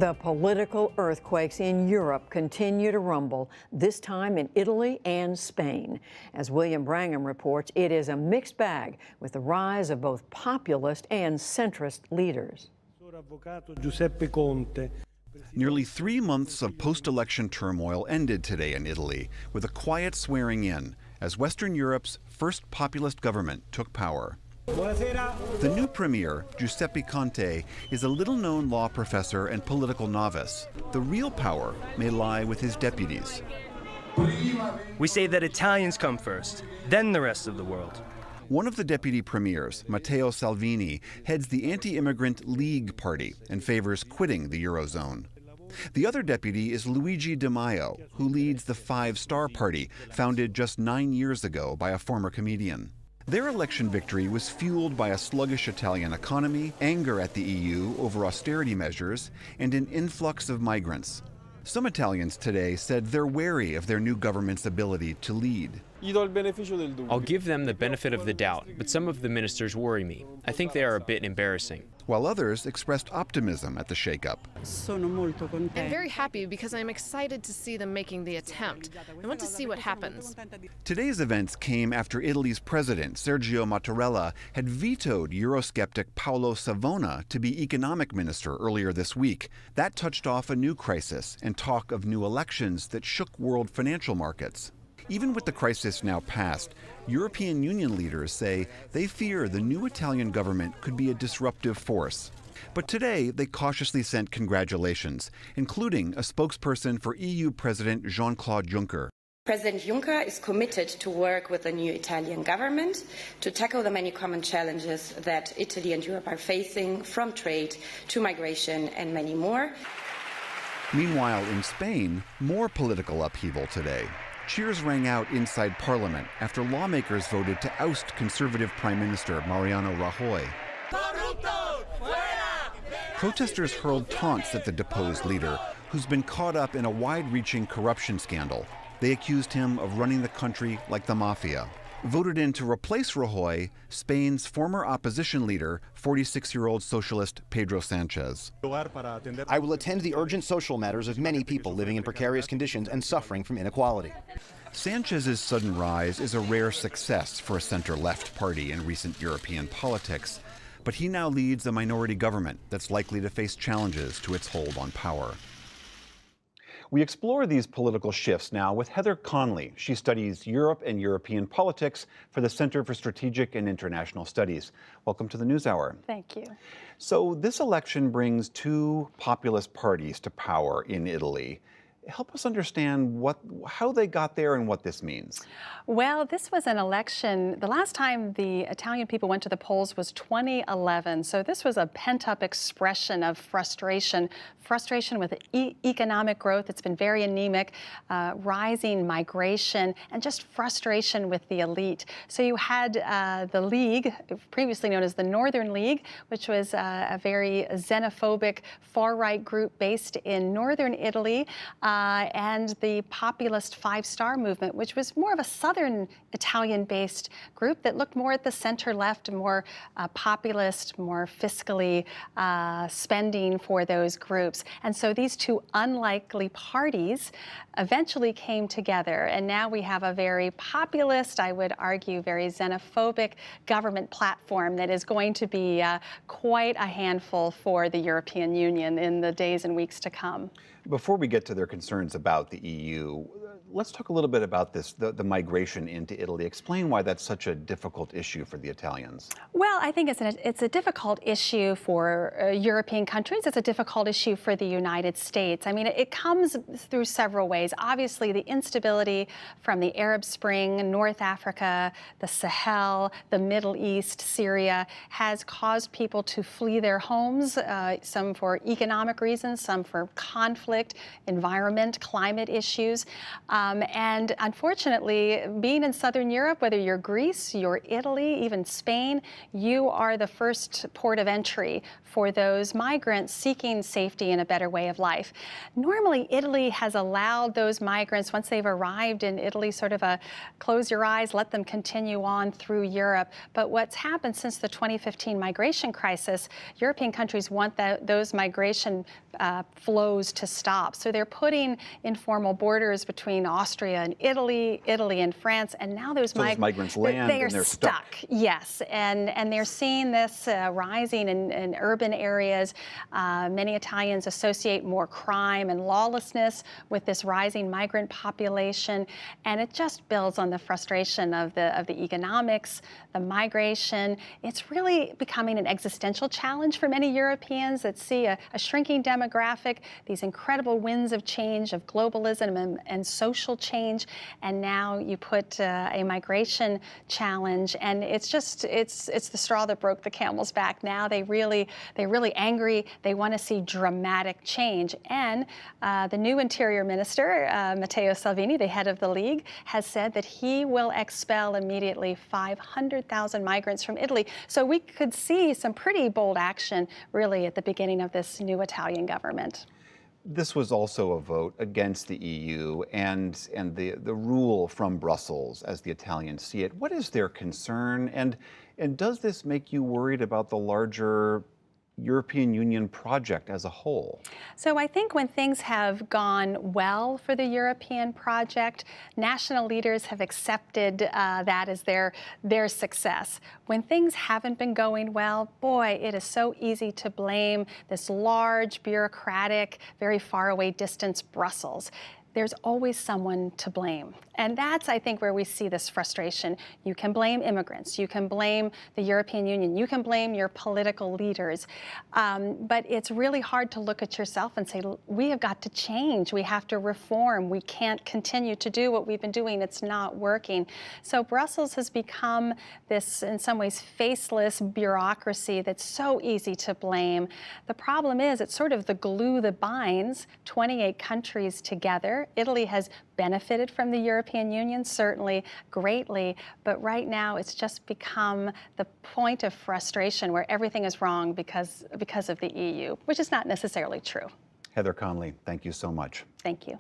The political earthquakes in Europe continue to rumble, this time in Italy and Spain. As William Brangham reports, it is a mixed bag with the rise of both populist and centrist leaders. Nearly 3 months of post-election turmoil ended today in Italy with a quiet swearing in as Western Europe's first populist government took power. The new premier, Giuseppe Conte, is a little-known law professor and political novice. The real power may lie with his deputies. We say that Italians come first, then the rest of the world. One of the deputy premiers, Matteo Salvini, heads the anti-immigrant League Party and favors quitting the Eurozone. The other deputy is Luigi Di Maio, who leads the Five Star Party, founded just 9 years ago by a former comedian. Their election victory was fueled by a sluggish Italian economy, anger at the EU over austerity measures, and an influx of migrants. Some Italians today said they're wary of their new government's ability to lead. I'll give them the benefit of the doubt, but some of the ministers worry me. I think they are a bit embarrassing. While others expressed optimism at the shakeup. I'm very happy because I'm excited to see them making the attempt. I want to see what happens. Today's events came after Italy's president, Sergio Mattarella, had vetoed Eurosceptic Paolo Savona to be economic minister earlier this week. That touched off a new crisis and talk of new elections that shook world financial markets. Even with the crisis now past, European Union leaders say they fear the new Italian government could be a disruptive force. But today, they cautiously sent congratulations, including a spokesperson for EU President Jean-Claude Juncker. President Juncker is committed to work with the new Italian government to tackle the many common challenges that Italy and Europe are facing, from trade to migration and many more. Meanwhile, in Spain, more political upheaval today. Cheers rang out inside Parliament after lawmakers voted to oust Conservative Prime Minister Mariano Rajoy. Protesters hurled taunts at the deposed leader, who's been caught up in a wide-reaching corruption scandal. They accused him of running the country like the mafia. Voted in to replace Rajoy, Spain's former opposition leader, 46-year-old socialist Pedro Sanchez. I will attend the urgent social matters of many people living in precarious conditions and suffering from inequality. Sanchez's sudden rise is a rare success for a center-left party in recent European politics, but he now leads a minority government that's likely to face challenges to its hold on power. We explore these political shifts now with Heather Conley. She studies Europe and European politics for the Center for Strategic and International Studies. Welcome to the NewsHour. Thank you. So this election brings two populist parties to power in Italy. Help us understand how they got there and what this means. Well, this was an election. The last time the Italian people went to the polls was 2011. So this was a pent-up expression of frustration with economic growth. It's been very anemic, rising migration, and just frustration with the elite. So you had the League, previously known as the Northern League, which was a very xenophobic far-right group based in northern Italy, and the populist Five Star movement, which was more of a southern Italian-based group that looked more at the center-left, more populist, more fiscally spending for those groups. And so these two unlikely parties eventually came together, and now we have a very populist, I would argue, very xenophobic government platform that is going to be quite a handful for the European Union in the days and weeks to come. Before we get to their concerns about the EU, let's talk a little bit about this, the migration into Italy. Explain why that's such a difficult issue for the Italians. Well, I think it's a difficult issue for European countries. It's a difficult issue for the United States. I mean, it comes through several ways. Obviously, the instability from the Arab Spring, North Africa, the Sahel, the Middle East, Syria, has caused people to flee their homes, some for economic reasons, some for conflict, environment, climate issues. And unfortunately, being in Southern Europe, whether you're Greece, you're Italy, even Spain, you are the first port of entry for those migrants seeking safety and a better way of life. Normally, Italy has allowed those migrants, once they've arrived in Italy, sort of a close your eyes, let them continue on through Europe. But what's happened since the 2015 migration crisis, European countries want those migration flows to stop. So they're putting informal borders between Austria and Italy, Italy and France, and now those migrants land they are and they're stuck. Yes, and they're seeing this rising in urban areas. Many Italians associate more crime and lawlessness with this rising migrant population, and it just builds on the frustration of the economics, the migration. It's really becoming an existential challenge for many Europeans that see a shrinking demographic, these incredible winds of change, of globalism and social change, and now you put a migration challenge, and it's the straw that broke the camel's back. Now they're really angry. They want to see dramatic change, and the new Interior Minister, Matteo Salvini, the head of the League, has said that he will expel immediately 500,000 migrants from Italy. So we could see some pretty bold action really at the beginning of this new Italian government. This was also a vote against the EU and the rule from Brussels, as the Italians see it. What is their concern, and does this make you worried about the larger European Union project as a whole? So I think when things have gone well for the European project, national leaders have accepted that as their success. When things haven't been going well, boy, it is so easy to blame this large, bureaucratic, very far away distance Brussels. There's always someone to blame. And that's, I think, where we see this frustration. You can blame immigrants. You can blame the European Union. You can blame your political leaders. But it's really hard to look at yourself and say, we have got to change. We have to reform. We can't continue to do what we've been doing. It's not working. So Brussels has become this, in some ways, faceless bureaucracy that's so easy to blame. The problem is it's sort of the glue that binds 28 countries together. Italy has benefited from the European Union, certainly greatly, but right now it's just become the point of frustration where everything is wrong because of the EU, which is not necessarily true. Heather Conley, thank you so much. Thank you.